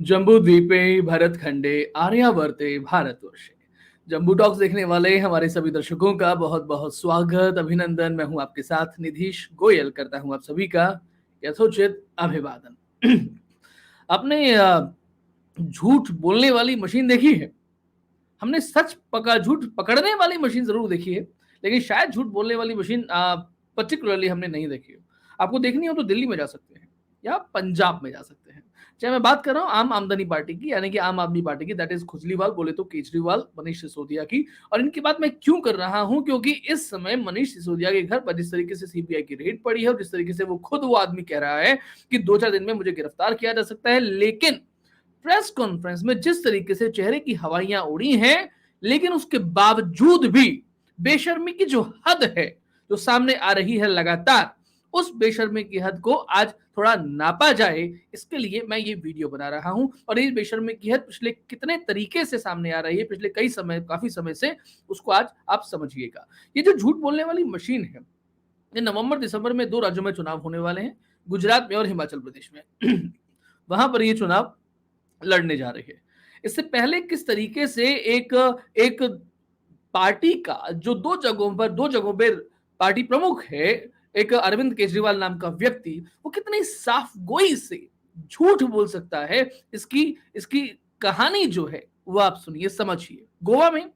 जम्बूद्वीपे भरतखंडे आर्यावर्ते भारतवर्षे। जम्बू टॉक्स देखने वाले हमारे सभी दर्शकों का बहुत बहुत स्वागत, अभिनंदन। मैं हूं आपके साथ निधीश गोयल, करता हूं आप सभी का यथोचित अभिवादन। आपने झूठ बोलने वाली मशीन देखी है? हमने सच पका झूठ पकड़ने वाली मशीन जरूर देखी है, लेकिन शायद झूठ बोलने वाली मशीन पर्टिकुलरली हमने नहीं देखी है। आपको देखनी हो तो दिल्ली में जा सकते हैं या पंजाब में जा सकते हैं। चाहे मैं बात कर रहा हूँ आम आमदनी पार्टी की, यानी कि आम आदमी पार्टी की, दैट इज खुजलीवाल, बोले तो केजरीवाल, मनीष सिसोदिया की। और इनकी बात मैं क्यों कर रहा हूं? क्योंकि इस समय मनीष सिसोदिया के घर पर जिस तरीके से सीबीआई की रेड पड़ी है और जिस तरीके से वो आदमी कह रहा है कि 2-4 दिन में मुझे गिरफ्तार किया जा सकता है, लेकिन प्रेस कॉन्फ्रेंस में जिस तरीके से चेहरे की हवाइयां उड़ी हैं, लेकिन उसके बावजूद भी बेशर्मी की जो हद है, जो सामने आ रही है लगातार, उस बेशर्मी की हद को आज थोड़ा नापा जाए, इसके लिए मैं ये वीडियो बना रहा हूं। और ये बेशर्मी की हद पिछले कितने तरीके से सामने आ रही है, पिछले काफी समय से, उसको आज आप समझिएगा। ये जो झूठ बोलने वाली मशीन है, ये नवंबर दिसंबर में 2 राज्यों में चुनाव होने वाले हैं, गुजरात में और हिमाचल प्रदेश में। वहां पर ये चुनाव लड़ने जा रहे हैं। इससे पहले किस तरीके से एक एक पार्टी का जो 2 जगहों पर पार्टी प्रमुख है, एक अरविंद केजरीवाल नाम का व्यक्ति, वो कितनी साफ गोई से झूठ बोल सकता है, इसकी इसकी कहानी जो है वो आप सुनिए, समझिए। गोवा में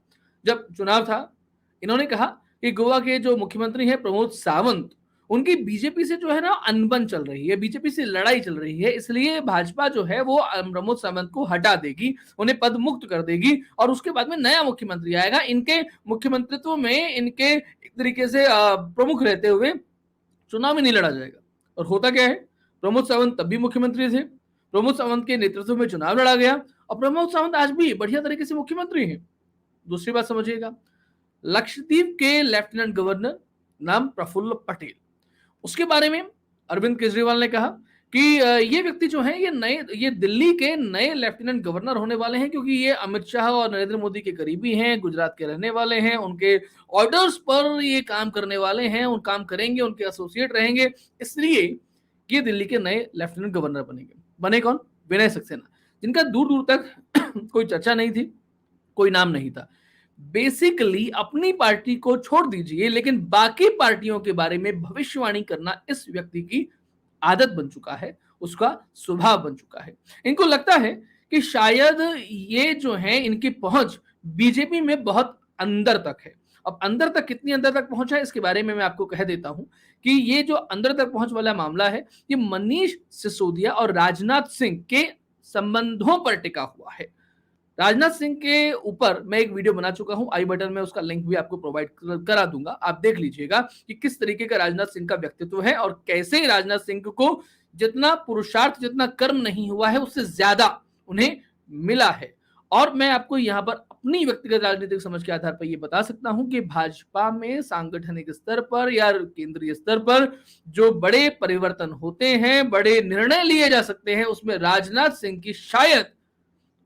जब चुनाव था, इन्होंने कहा कि गोवा के जो मुख्यमंत्री हैं प्रमोद सावंत, उनकी बीजेपी से जो है ना अनबन चल रही है, बीजेपी से लड़ाई चल रही है, इसलिए भाजपा जो है वो प्रमोद सावंत को हटा देगी, उन्हें पद मुक्त कर देगी और उसके बाद में नया मुख्यमंत्री आएगा। इनके मुख्यमंत्रित्व में इनके एक तरीके से प्रमुख रहते हुए चुनाव ही नहीं लड़ा जाएगा। और होता क्या है, प्रमोद सावंत तब भी मुख्यमंत्री थे, प्रमोद सावंत के नेतृत्व में चुनाव लड़ा गया और प्रमोद सावंत आज भी बढ़िया तरीके से मुख्यमंत्री हैं। दूसरी बात समझिएगा, लक्षद्वीप के लेफ्टिनेंट गवर्नर नाम प्रफुल्ल पटेल, उसके बारे में अरविंद केजरीवाल ने कहा कि ये व्यक्ति जो है ये दिल्ली के नए लेफ्टिनेंट गवर्नर होने वाले हैं, क्योंकि ये अमित शाह और नरेंद्र मोदी के करीबी हैं, गुजरात के रहने वाले हैं, उनके ऑर्डर्स पर ये काम करने वाले हैं, उन काम करेंगे, उनके एसोसिएट रहेंगे, इसलिए ये दिल्ली के नए लेफ्टिनेंट गवर्नर बनेंगे। बने कौन? विनय सक्सेना, जिनका दूर दूर तक कोई चर्चा नहीं थी, कोई नाम नहीं था। बेसिकली अपनी पार्टी को छोड़ दीजिए, लेकिन बाकी पार्टियों के बारे में भविष्यवाणी करना इस व्यक्ति की आदत बन चुका है, उसका स्वभाव बन चुका है। इनको लगता है कि शायद ये जो है इनकी पहुंच बीजेपी में बहुत अंदर तक है। अब अंदर तक कितनी अंदर तक पहुंचा है, इसके बारे में मैं आपको कह देता हूं कि ये जो अंदर तक पहुंच वाला मामला है, ये मनीष सिसोदिया और राजनाथ सिंह के संबंधों पर टिका हुआ है। राजनाथ सिंह के ऊपर मैं एक वीडियो बना चुका हूं, आई बटन में उसका लिंक भी आपको प्रोवाइड करा दूंगा, आप देख लीजिएगा कि किस तरीके का राजनाथ सिंह का व्यक्तित्व है और कैसे राजनाथ सिंह को जितना पुरुषार्थ, जितना कर्म नहीं हुआ है, उससे ज्यादा उन्हें मिला है। और मैं आपको यहां पर अपनी व्यक्तिगत राजनीतिक समझ के आधार पर यह बता सकता हूं कि भाजपा में सांगठनिक स्तर पर या केंद्रीय स्तर पर जो बड़े परिवर्तन होते हैं, बड़े निर्णय लिए जा सकते हैं, उसमें राजनाथ सिंह की शायद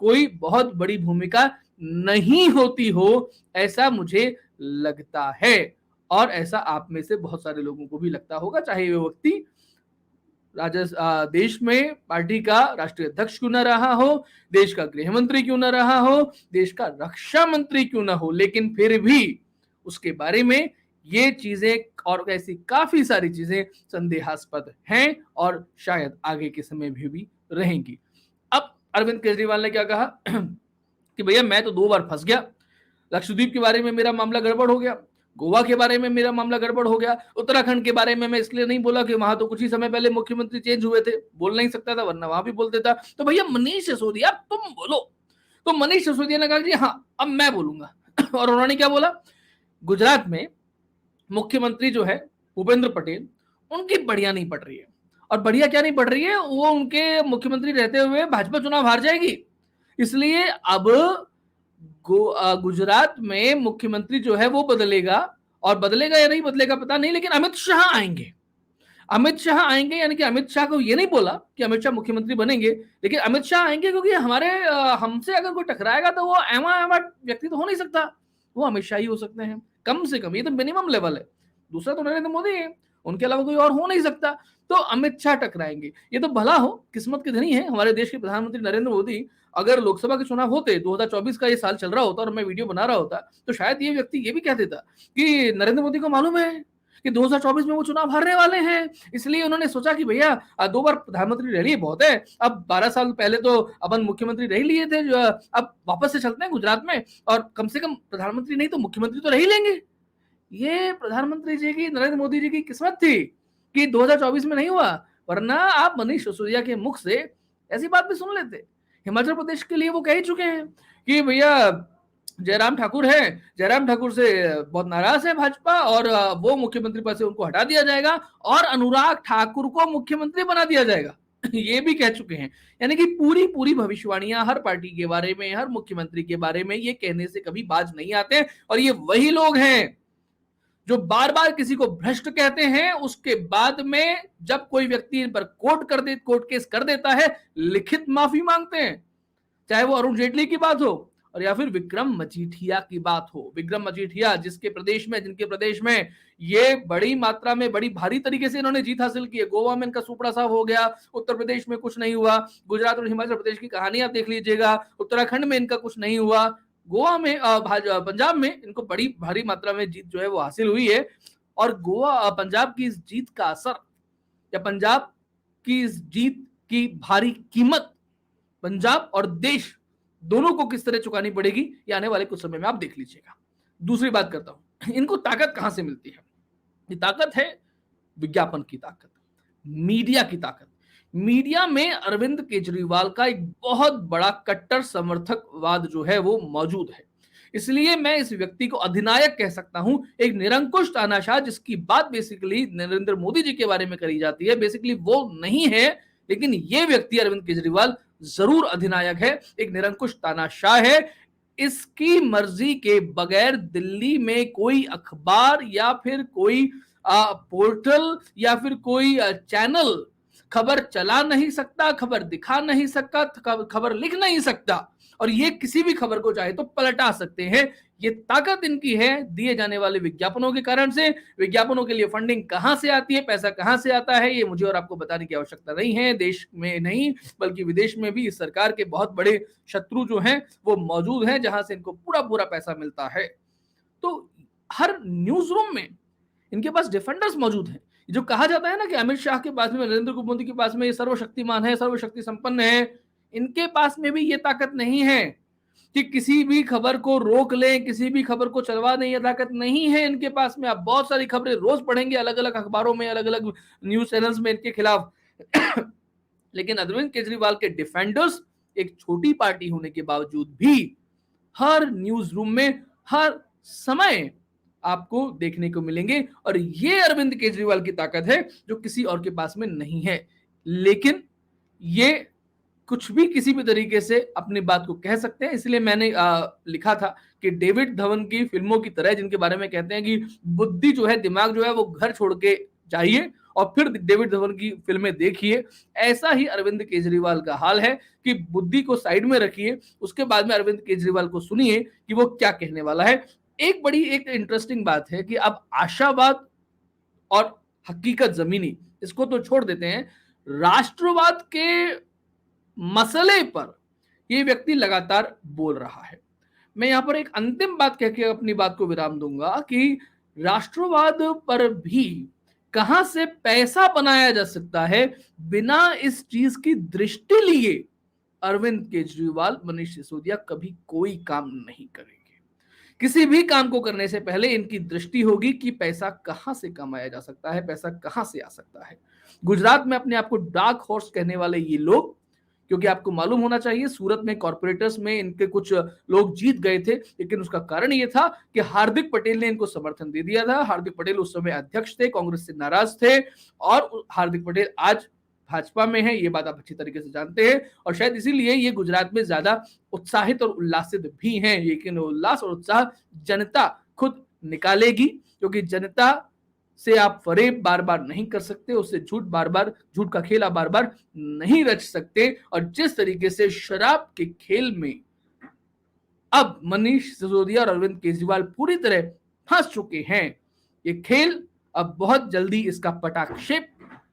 कोई बहुत बड़ी भूमिका नहीं होती हो, ऐसा मुझे लगता है। और ऐसा आप में से बहुत सारे लोगों को भी लगता होगा, चाहे वो व्यक्ति देश में पार्टी का राष्ट्रीय अध्यक्ष क्यों ना रहा हो, देश का गृह मंत्री क्यों ना रहा हो, देश का रक्षा मंत्री क्यों ना हो, लेकिन फिर भी उसके बारे में ये चीजें और ऐसी काफी सारी चीजें संदेहास्पद हैं और शायद आगे के समय में भी रहेंगी। अब अरविंद केजरीवाल ने क्या कहा कि भैया मैं तो 2 बार फंस गया, लक्षद्वीप के बारे में मेरा मामला गड़बड़ हो गया, गोवा के बारे में मेरा मामला गड़बड़ हो गया, उत्तराखंड के बारे में मैं इसलिए नहीं बोला कि वहां तो कुछ ही समय पहले मुख्यमंत्री चेंज हुए थे, बोल नहीं सकता था, वरना वहां भी बोल देता। तो भैया मनीष सिसोदिया तुम बोलो। तो मनीष सिसोदिया ने कहा कि हाँ अब मैं बोलूंगा। और उन्होंने क्या बोला, गुजरात में मुख्यमंत्री जो है भूपेंद्र पटेल, उनकी बढ़िया नहीं पड़ रही है। और बढ़िया क्या नहीं पड़ रही है, वो उनके मुख्यमंत्री रहते हुए भाजपा चुनाव हार जाएगी, इसलिए अब गुजरात में मुख्यमंत्री जो है वो बदलेगा। और बदलेगा या नहीं बदलेगा पता नहीं, लेकिन अमित शाह आएंगे। अमित शाह आएंगे, यानी कि अमित शाह को ये नहीं बोला कि अमित शाह मुख्यमंत्री बनेंगे, लेकिन अमित शाह आएंगे क्योंकि हमसे अगर कोई टकराएगा तो वो एमा व्यक्ति तो हो नहीं सकता, वो अमित शाह ही हो सकते हैं, कम से कम ये तो मिनिमम लेवल है। दूसरा तो नरेंद्र मोदी है, उनके अलावा कोई और हो नहीं सकता। तो अमित शाह टकराएंगे, ये तो भला हो, किस्मत के धनी है हमारे देश के प्रधानमंत्री नरेंद्र मोदी। अगर लोकसभा के चुनाव होते, 2024 का ये साल चल रहा होता और मैं वीडियो बना रहा होता, तो शायद ये व्यक्ति ये भी कह देता कि नरेंद्र मोदी को मालूम है कि 2024 में वो चुनाव हारने वाले हैं, इसलिए उन्होंने सोचा कि भैया 2 बार प्रधानमंत्री रह लिए बहुत है, अब 12 साल पहले तो अपन मुख्यमंत्री रह लिए थे, अब वापस से चलते हैं गुजरात में और कम से कम प्रधानमंत्री नहीं तो मुख्यमंत्री तो रह ही लेंगे। ये प्रधानमंत्री जी की, नरेंद्र मोदी जी की किस्मत थी कि 2024 में नहीं हुआ, वरना आप मनीष सिसोदिया के मुख से ऐसी बात भी सुन लेते। हिमाचल प्रदेश के लिए वो कह ही चुके हैं कि भैया जयराम ठाकुर है, जयराम ठाकुर से बहुत नाराज है भाजपा और वो मुख्यमंत्री पद से उनको हटा दिया जाएगा और अनुराग ठाकुर को मुख्यमंत्री बना दिया जाएगा। ये भी कह चुके हैं। यानी कि पूरी पूरी भविष्यवाणियां हर पार्टी के बारे में, हर मुख्यमंत्री के बारे में ये कहने से कभी बाज नहीं आते। और ये वही लोग हैं जो बार बार किसी को भ्रष्ट कहते हैं, उसके बाद में जब कोई व्यक्ति इन पर कोर्ट केस कर देता है, लिखित माफी मांगते हैं। चाहे वो अरुण जेटली की बात हो और या फिर विक्रम मजीठिया की बात हो। विक्रम मजीठिया जिनके प्रदेश में ये बड़ी मात्रा में, बड़ी भारी तरीके से इन्होंने जीत हासिल की है। गोवा में इनका सुपड़ा साफ हो गया, उत्तर प्रदेश में कुछ नहीं हुआ, गुजरात और हिमाचल प्रदेश की कहानी आप देख लीजिएगा, उत्तराखंड में इनका कुछ नहीं हुआ, गोवा में पंजाब में इनको बड़ी भारी मात्रा में जीत जो है वो हासिल हुई है। और पंजाब की इस जीत का असर या पंजाब की इस जीत की भारी कीमत पंजाब और देश दोनों को किस तरह चुकानी पड़ेगी, ये आने वाले कुछ समय में आप देख लीजिएगा। दूसरी बात करता हूं, इनको ताकत कहां से मिलती है? ये ताकत है विज्ञापन की ताकत, मीडिया की ताकत। मीडिया में अरविंद केजरीवाल का एक बहुत बड़ा कट्टर समर्थकवाद जो है वो मौजूद है। इसलिए मैं इस व्यक्ति को अधिनायक कह सकता हूं, एक निरंकुश तानाशाह जिसकी बात बेसिकली नरेंद्र मोदी जी के बारे में करी जाती है, बेसिकली वो नहीं है, लेकिन ये व्यक्ति अरविंद केजरीवाल जरूर अधिनायक है, एक निरंकुश तानाशाह है। इसकी मर्जी के बगैर दिल्ली में कोई अखबार या फिर कोई पोर्टल या फिर कोई चैनल खबर चला नहीं सकता, खबर दिखा नहीं सकता, खबर लिख नहीं सकता, और ये किसी भी खबर को चाहे तो पलटा सकते हैं। ये ताकत इनकी है दिए जाने वाले विज्ञापनों के कारण से। विज्ञापनों के लिए फंडिंग कहां से आती है, पैसा कहां से आता है, ये मुझे और आपको बताने की आवश्यकता नहीं है। देश में नहीं बल्कि विदेश में भी इस सरकार के बहुत बड़े शत्रु जो हैं वो मौजूद हैं, जहां से इनको पूरा पूरा पैसा मिलता है। तो हर न्यूज रूम में इनके पास डिफेंडर्स मौजूद हैं। जो कहा जाता है ना कि अमित शाह के पास में, नरेंद्र मोदी के पास में ये सर्वशक्तिमान है, सर्वशक्ति संपन्न है, इनके पास में भी ये ताकत नहीं है कि किसी भी खबर को रोक लें, किसी भी खबर को चलवा दें। ये ताकत नहीं है इनके पास में। आप बहुत सारी खबरें रोज पढ़ेंगे अलग अलग अखबारों में, अलग अलग न्यूज चैनल्स में इनके खिलाफ। लेकिन अरविंद केजरीवाल के डिफेंडर्स एक छोटी पार्टी होने के बावजूद भी हर न्यूज रूम में हर समय आपको देखने को मिलेंगे। और ये अरविंद केजरीवाल की ताकत है जो किसी और के पास में नहीं है। लेकिन ये कुछ भी किसी भी तरीके से अपनी बात को कह सकते हैं। इसलिए मैंने लिखा था कि डेविड धवन की फिल्मों की तरह, जिनके बारे में कहते हैं कि बुद्धि जो है, दिमाग जो है वो घर छोड़ के जाइए और फिर डेविड धवन की फिल्में देखिए, ऐसा ही अरविंद केजरीवाल का हाल है कि बुद्धि को साइड में रखिए, उसके बाद में अरविंद केजरीवाल को सुनिए कि वो क्या कहने वाला है। एक इंटरेस्टिंग बात है कि अब आशावाद और हकीकत जमीनी, इसको तो छोड़ देते हैं, राष्ट्रवाद के मसले पर यह व्यक्ति लगातार बोल रहा है। मैं यहां पर एक अंतिम बात कह के अपनी बात को विराम दूंगा कि राष्ट्रवाद पर भी कहां से पैसा बनाया जा सकता है बिना इस चीज की दृष्टि लिए अरविंद केजरीवाल, मनीष सिसोदिया कभी कोई काम नहीं करेंगे। किसी भी काम को करने से पहले इनकी दृष्टि होगी कि पैसा कहां से कमाया जा सकता है, पैसा कहां से आ सकता है। गुजरात में अपने आप को डार्क हॉर्स कहने वाले ये लोग, क्योंकि आपको मालूम होना चाहिए सूरत में कॉर्पोरेटर्स में इनके कुछ लोग जीत गए थे, लेकिन उसका कारण ये था कि हार्दिक पटेल ने इनको समर्थन दे दिया था। हार्दिक पटेल उस समय अध्यक्ष थे, कांग्रेस से नाराज थे, और हार्दिक पटेल आज भाजपा में है, ये बात आप अच्छी तरीके से जानते हैं। और शायद इसीलिए ये गुजरात में ज्यादा उत्साहित और उल्लासित भी हैं। लेकिन उल्लास और उत्साह जनता खुद निकालेगी, क्योंकि जनता से आप फरेब बार बार नहीं कर सकते, उससे झूठ का खेल आप बार बार नहीं रच सकते। और जिस तरीके से शराब के खेल में अब मनीष सिसोदिया और अरविंद केजरीवाल पूरी तरह फंस चुके हैं, ये खेल अब बहुत जल्दी इसका पटाक्षेप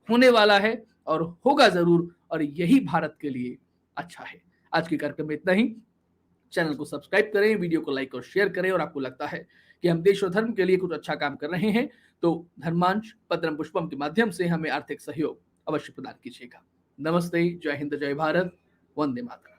होने वाला है और होगा जरूर, और यही भारत के लिए अच्छा है। आज के कार्यक्रम में इतना ही। चैनल को सब्सक्राइब करें, वीडियो को लाइक और शेयर करें, और आपको लगता है कि हम देश और धर्म के लिए कुछ अच्छा काम कर रहे हैं तो धर्मांश पत्रम पुष्पम के माध्यम से हमें आर्थिक सहयोग अवश्य प्रदान कीजिएगा। नमस्ते, जय हिंद, जय भारत, वंदे मातरम।